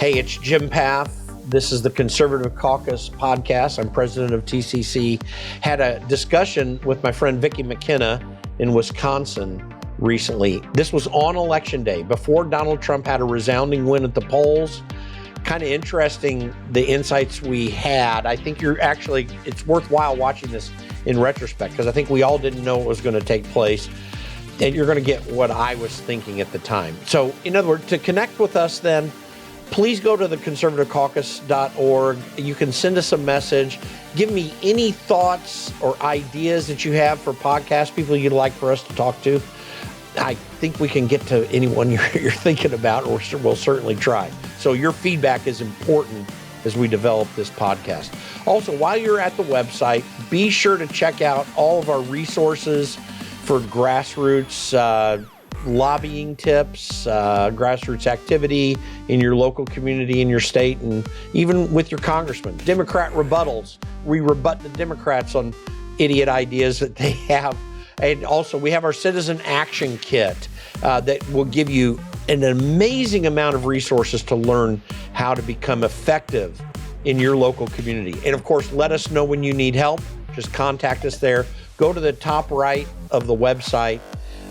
Hey, it's Jim Pfaff. This is the Conservative Caucus podcast. I'm president of TCC. Had a discussion with my friend Vicky McKenna in Wisconsin recently. This was on election day, before Donald Trump had a resounding win at the polls. Kind of interesting, the insights we had. I think it's worthwhile watching this in retrospect, because I think we all didn't know what was going to take place. And you're going to get what I was thinking at the time. So, in other words, to connect with us then, please go to the conservativecaucus.org. You can send us a message. Give me any thoughts or ideas that you have for podcast people you'd like for us to talk to. I think we can get to anyone you're thinking about, or we'll certainly try. So your feedback is important as we develop this podcast. Also, while you're at the website, be sure to check out all of our resources for grassroots lobbying tips, grassroots activity in your local community, in your state, and even with your congressman. Democrat rebuttals. We rebut the Democrats on idiot ideas that they have. And also, we have our Citizen Action Kit that will give you an amazing amount of resources to learn how to become effective in your local community. And of course, let us know when you need help. Just contact us there. Go to the top right of the website,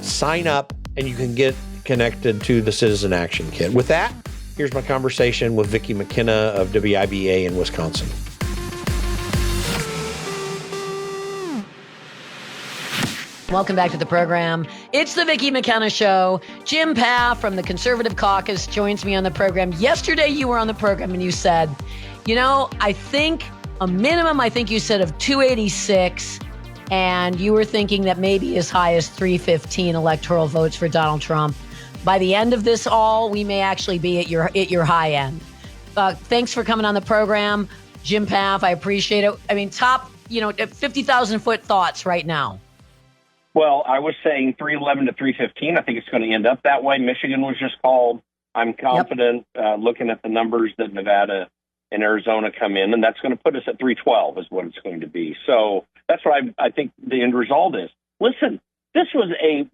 sign up, and you can get connected to the Citizen Action Kit. With that, here's my conversation with Vicky McKenna of WIBA in Wisconsin. Welcome back to the program. It's the Vicky McKenna Show. Jim Pfaff from the Conservative Caucus joins me on the program. Yesterday, you were on the program and you said, I think a minimum, you said, of 286, and you were thinking that maybe as high as 315 electoral votes for Donald Trump. By the end of this all, we may actually be at your high end. Thanks for coming on the program, Jim Pfaff. I appreciate it. I mean, top, 50,000 foot thoughts right now. Well, I was saying 311 to 315. I think it's going to end up that way. Michigan was just called. I'm confident looking at the numbers that Nevada and Arizona come in, and that's going to put us at 312 is what it's going to be. So that's what I think the end result is. Listen, this was a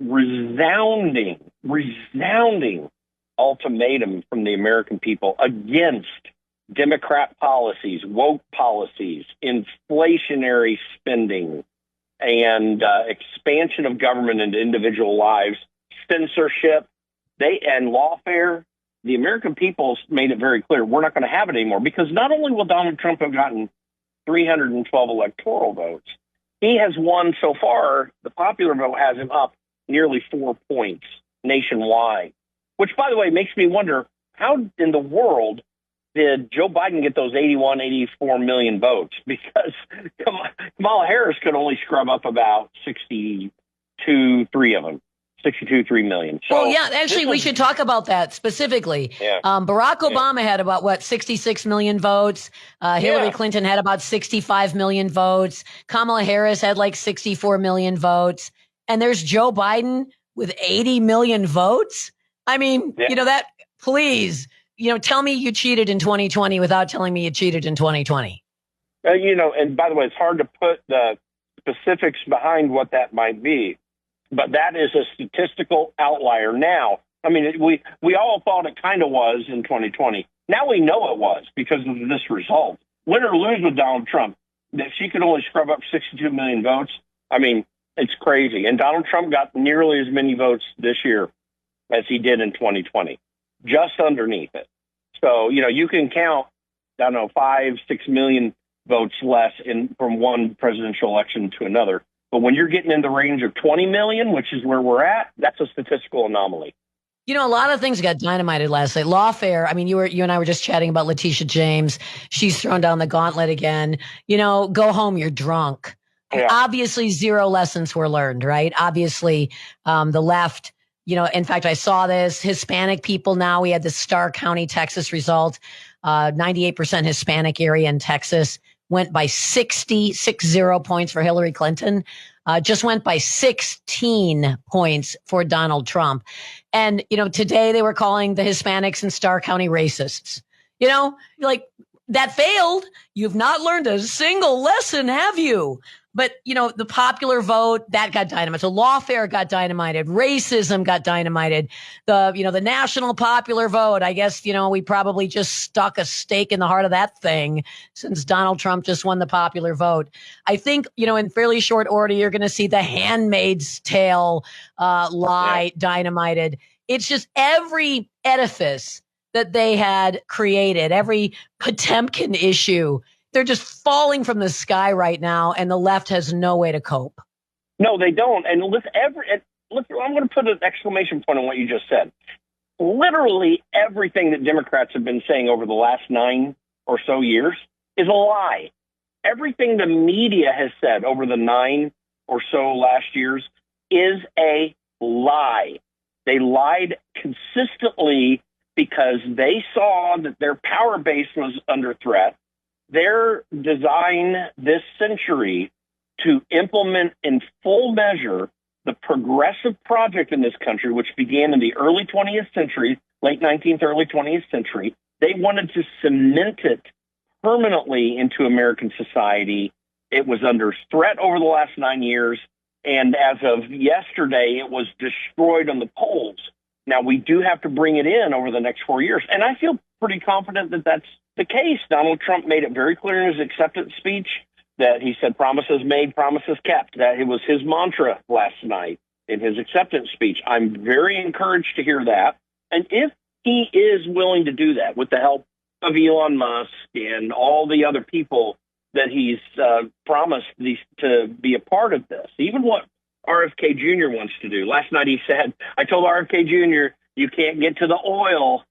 resounding ultimatum from the American people against Democrat policies, woke policies, inflationary spending, and expansion of government into individual lives, censorship, and lawfare. The American people made it very clear we're not going to have it anymore, because not only will Donald Trump have gotten 312 electoral votes, he has won so far. The popular vote has him up nearly 4 points nationwide, which, by the way, makes me wonder how in the world did Joe Biden get those 81, 84 million votes? Because Kamala Harris could only scrub up about 3 million. So, well, yeah, actually, we should talk about that specifically. Yeah. Barack Obama had about, 66 million votes. Hillary Clinton had about 65 million votes. Kamala Harris had 64 million votes. And there's Joe Biden with 80 million votes. I mean, please. Tell me you cheated in 2020 without telling me you cheated in 2020. And by the way, it's hard to put the specifics behind what that might be, but that is a statistical outlier now. I mean, we all thought it kind of was in 2020. Now we know it was because of this result. Win or lose with Donald Trump, if she could only scrub up 62 million votes, I mean, it's crazy. And Donald Trump got nearly as many votes this year as he did in 2020. Just underneath it. So, you can count, 5-6 million votes less from one presidential election to another. But when you're getting in the range of 20 million, which is where we're at, that's a statistical anomaly. A lot of things got dynamited last night. Lawfare. I mean, you and I were just chatting about Letitia James. She's thrown down the gauntlet again. Go home. You're drunk. Yeah. Obviously, zero lessons were learned, right? Obviously, the left. In fact, I saw this. Hispanic people now, we had the Starr County, Texas result. 98% Hispanic area in Texas went by 60 points for Hillary Clinton. Just went by 16 points for Donald Trump. And, today they were calling the Hispanics in Starr County racists. That failed. You've not learned a single lesson, have you? But, the popular vote, that got dynamited. So lawfare got dynamited. Racism got dynamited. The national popular vote, I guess, we probably just stuck a stake in the heart of that thing since Donald Trump just won the popular vote. I think, in fairly short order, you're going to see the Handmaid's Tale lie dynamited. It's just every edifice that they had created, every Potemkin issue, they're just falling from the sky right now, and the left has no way to cope. No, they don't. And I'm going to put an exclamation point on what you just said. Literally everything that Democrats have been saying over the last 9 or so years is a lie. Everything the media has said over the 9 or so last years is a lie. They lied consistently because they saw that their power base was under threat. Their design this century to implement in full measure the progressive project in this country, which began in the early 20th century, late 19th, early 20th century. They wanted to cement it permanently into American society. It was under threat over the last 9 years. And as of yesterday, it was destroyed on the polls. Now, we do have to bring it in over the next 4 years. And I feel pretty confident that that's the case. Donald Trump made it very clear in his acceptance speech that he said promises made, promises kept. That it was his mantra last night in his acceptance speech. I'm very encouraged to hear that. And if he is willing to do that with the help of Elon Musk and all the other people that he's promised to be a part of this, even what RFK Jr. wants to do. Last night he said, I told RFK Jr., you can't get to the oil,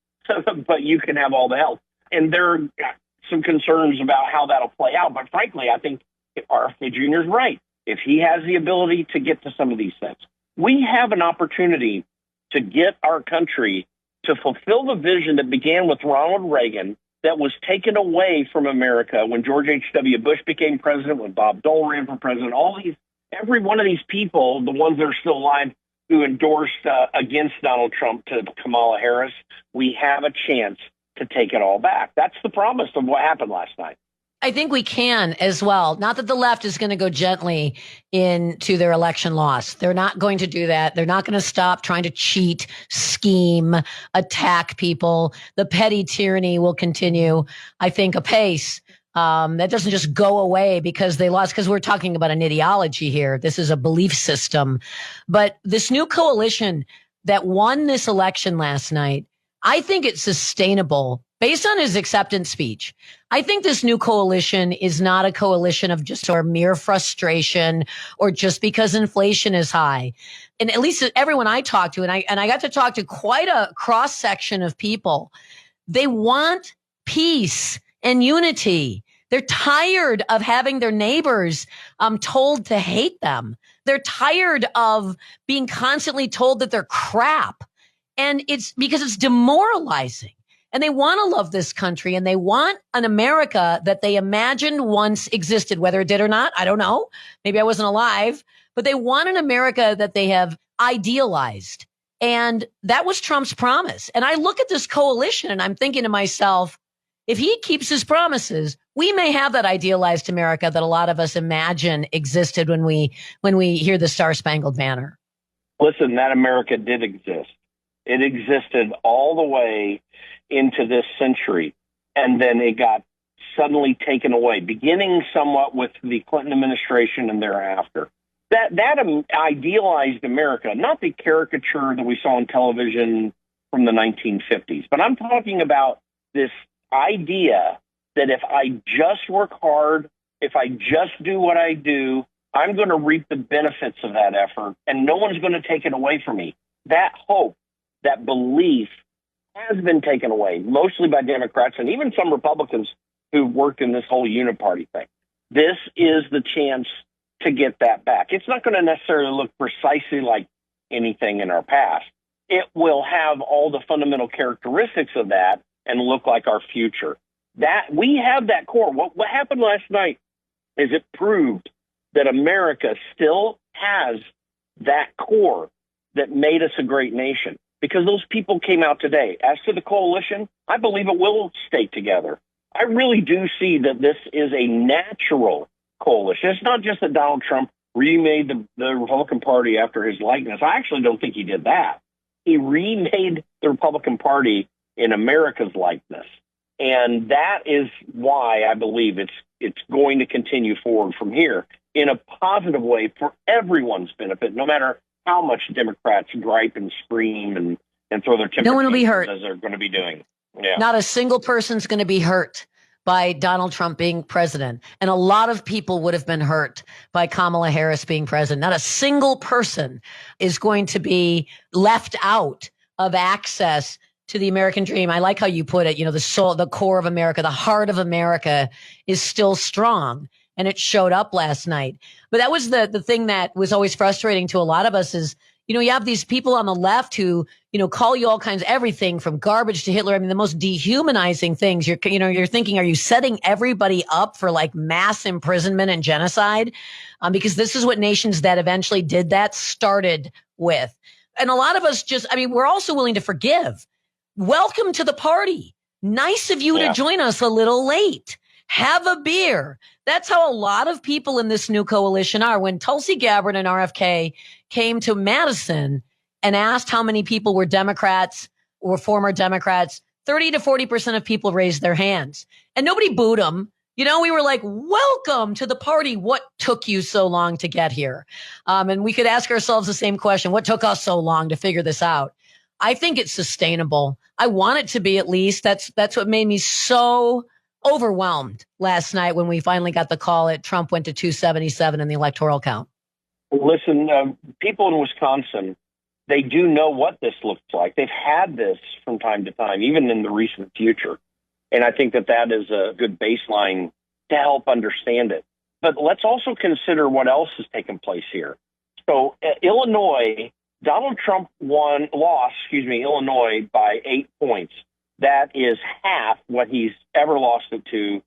but you can have all the help. And there are some concerns about how that'll play out. But frankly, I think if RFK Jr. is right, if he has the ability to get to some of these things, we have an opportunity to get our country to fulfill the vision that began with Ronald Reagan, that was taken away from America when George H.W. Bush became president, when Bob Dole ran for president. Every one of these people, the ones that are still alive, who endorsed against Donald Trump to Kamala Harris, we have a chance to take it all back. That's the promise of what happened last night. I think we can as well. Not that the left is going to go gently into their election loss. They're not going to do that. They're not going to stop trying to cheat, scheme, attack people. The petty tyranny will continue, I think, apace. That doesn't just go away because they lost, because we're talking about an ideology here. This is a belief system. But this new coalition that won this election last night, I think it's sustainable based on his acceptance speech. I think this new coalition is not a coalition of just or mere frustration or just because inflation is high. And at least everyone I talked to, and I got to talk to quite a cross section of people, they want peace and unity. They're tired of having their neighbors told to hate them. They're tired of being constantly told that they're crap. And it's because it's demoralizing. And they want to love this country, and they want an America that they imagined once existed, whether it did or not. I don't know. Maybe I wasn't alive, but they want an America that they have idealized. And that was Trump's promise. And I look at this coalition and I'm thinking to myself, if he keeps his promises, we may have that idealized America that a lot of us imagine existed when we hear the Star-Spangled Banner. Listen, that America did exist. It existed all the way into this century, and then it got suddenly taken away, beginning somewhat with the Clinton administration and thereafter. That idealized America, not the caricature that we saw on television from the 1950s, but I'm talking about this idea that if I just work hard, if I just do what I do, I'm going to reap the benefits of that effort, and no one's going to take it away from me. That hope, that belief has been taken away, mostly by Democrats and even some Republicans who worked in this whole uniparty thing. This is the chance to get that back. It's not going to necessarily look precisely like anything in our past. It will have all the fundamental characteristics of that and look like our future. That we have that core. What happened last night is it proved that America still has that core that made us a great nation, because those people came out today. As to the coalition, I believe it will stay together. I really do see that this is a natural coalition. It's not just that Donald Trump remade the Republican Party after his likeness. I actually don't think he did that. He remade the Republican Party in America's likeness. And that is why I believe it's going to continue forward from here in a positive way for everyone's benefit, no matter how much Democrats gripe and scream and throw their temper no one will be hurt, as they're going to be doing. Yeah. Not a single person's going to be hurt by Donald Trump being president. And a lot of people would have been hurt by Kamala Harris being president. Not a single person is going to be left out of access to the American dream. I like how you put it, the soul, the core of America, the heart of America is still strong. And it showed up last night. But that was the thing that was always frustrating to a lot of us is, you have these people on the left who, call you all kinds of everything from garbage to Hitler. I mean, the most dehumanizing things. You're thinking, are you setting everybody up for like mass imprisonment and genocide? Because this is what nations that eventually did that started with. And a lot of us we're also willing to forgive. Welcome to the party. Nice of you to join us a little late. Have a beer. That's how a lot of people in this new coalition are. When Tulsi Gabbard and RFK came to Madison and asked how many people were Democrats or former Democrats, 30 to 40% of people raised their hands. And nobody booed them. We were like, welcome to the party. What took you so long to get here? And we could ask ourselves the same question. What took us so long to figure this out? I think it's sustainable. I want it to be, at least. That's what made me so overwhelmed last night when we finally got the call that Trump went to 277 in the electoral count. Listen, people in Wisconsin, they do know what this looks like. They've had this from time to time, even in the recent future. And I think that is a good baseline to help understand it. But let's also consider what else has taken place here. So Illinois, Donald Trump lost Illinois by 8 points. That is half what he's ever lost it to.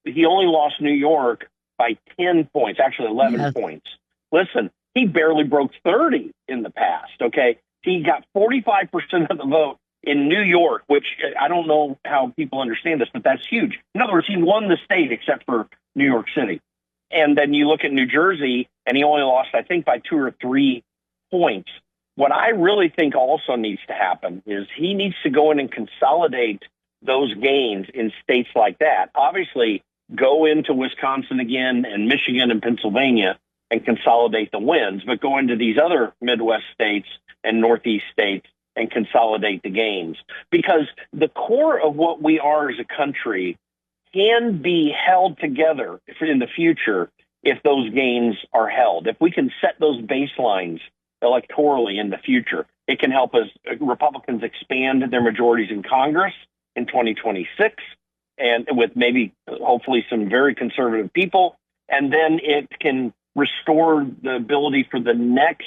He only lost New York by 10 points, actually 11 points. Listen, he barely broke 30 in the past, okay? He got 45% of the vote in New York, which I don't know how people understand this, but that's huge. In other words, he won the state except for New York City. And then you look at New Jersey, and he only lost, I think, by 2 or 3 points. What I really think also needs to happen is he needs to go in and consolidate those gains in states like that. Obviously, go into Wisconsin again and Michigan and Pennsylvania and consolidate the wins, but go into these other Midwest states and Northeast states and consolidate the gains. Because the core of what we are as a country can be held together in the future if those gains are held. If we can set those baselines electorally in the future, it can help us Republicans expand their majorities in Congress in 2026, and with maybe hopefully some very conservative people, and then it can restore the ability for the next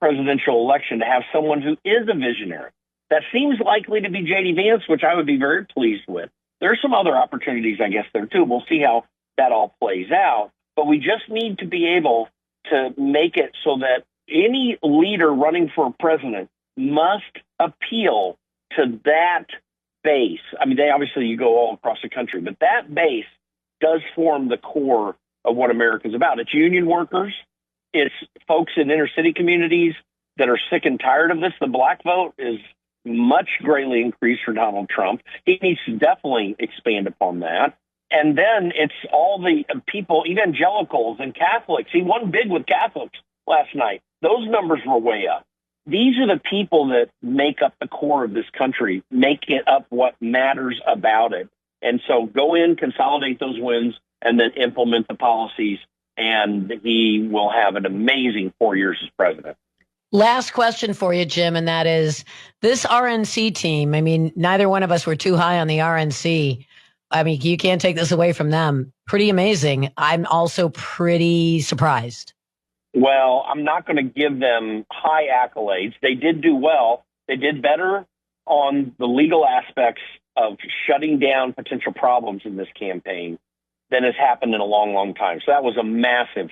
presidential election to have someone who is a visionary. That seems likely to be J.D. Vance, which I would be very pleased with. There are some other opportunities, I guess, there too. We'll see how that all plays out, but we just need to be able to make it so that any leader running for president must appeal to that base. I mean, you go all across the country, but that base does form the core of what America's about. It's union workers. It's folks in inner city communities that are sick and tired of this. The black vote is much greatly increased for Donald Trump. He needs to definitely expand upon that. And then it's all the people, evangelicals and Catholics. He won big with Catholics last night. Those numbers were way up. These are the people that make up the core of this country, make it up what matters about it. And so go in, consolidate those wins, and then implement the policies, and he will have an amazing 4 years as president. Last question for you, Jim, and that is this RNC team. I mean, neither one of us were too high on the RNC. I mean, you can't take this away from them. Pretty amazing. I'm also pretty surprised. Well, I'm not going to give them high accolades. They did do well. They did better on the legal aspects of shutting down potential problems in this campaign than has happened in a long, long time. So that was a massive,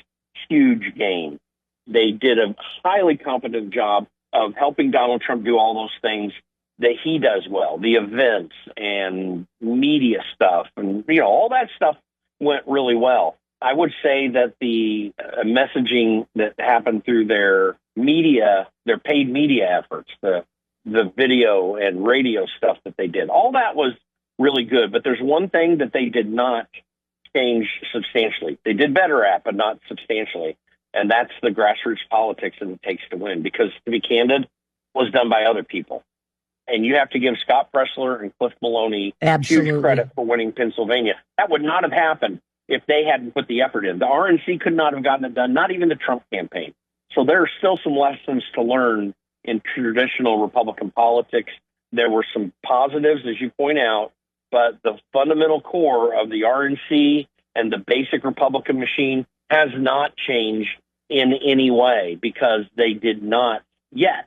huge gain. They did a highly competent job of helping Donald Trump do all those things that he does well, the events and media stuff. And, all that stuff went really well. I would say that the messaging that happened through their media, their paid media efforts, the video and radio stuff that they did, all that was really good. But there's one thing that they did not change substantially. They did better at, but not substantially. And that's the grassroots politics that it takes to win. Because to be candid, was done by other people. And you have to give Scott Pressler and Cliff Maloney huge credit for winning Pennsylvania. That would not have happened if they hadn't put the effort in. The RNC could not have gotten it done, not even the Trump campaign. So there are still some lessons to learn in traditional Republican politics. There were some positives, as you point out, but the fundamental core of the RNC and the basic Republican machine has not changed in any way because they did not yet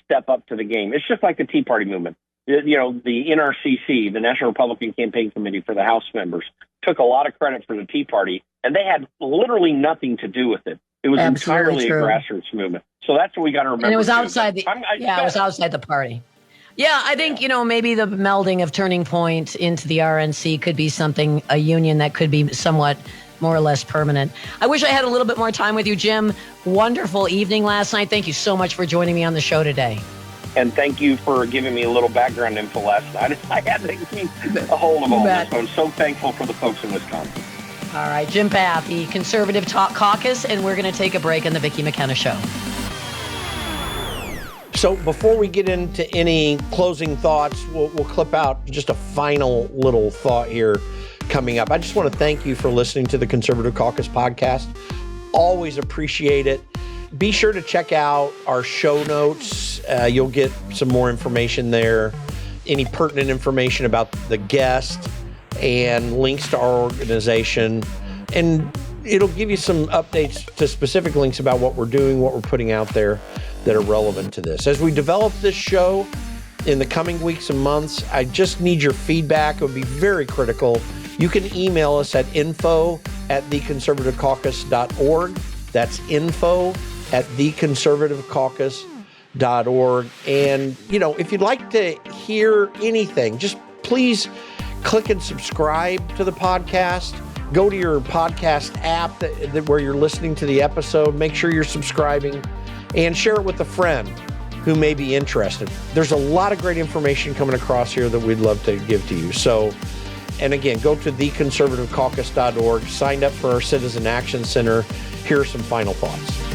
step up to the game. It's just like the Tea Party movement. You know, the NRCC, the National Republican Campaign Committee for the House members, took a lot of credit for the Tea Party, and they had literally nothing to do with it. It was entirely a grassroots movement. So that's what we got to remember. And it was outside it was outside the party. Yeah, I think, maybe the melding of Turning Point into the RNC could be something, a union that could be somewhat more or less permanent. I wish I had a little bit more time with you, Jim. Wonderful evening last night. Thank you so much for joining me on the show today. And thank you for giving me a little background info last night. I had to keep a hold of all this. I'm so thankful for the folks in Wisconsin. All right, Jim Pfaff, the Conservative Caucus, and we're going to take a break on the Vicky McKenna Show. So before we get into any closing thoughts, we'll clip out just a final little thought here coming up. I just want to thank you for listening to the Conservative Caucus podcast. Always appreciate it. Be sure to check out our show notes. You'll get some more information there, any pertinent information about the guest and links to our organization. And it'll give you some updates to specific links about what we're doing, what we're putting out there that are relevant to this. As we develop this show in the coming weeks and months, I just need your feedback. It would be very critical. You can email us at info@theconservativecaucus.org. That's info@theconservativecaucus.org. And, if you'd like to hear anything, just please click and subscribe to the podcast. Go to your podcast app where you're listening to the episode. Make sure you're subscribing and share it with a friend who may be interested. There's a lot of great information coming across here that we'd love to give to you. So, and again, go to theconservativecaucus.org, sign up for our Citizen Action Center. Here are some final thoughts.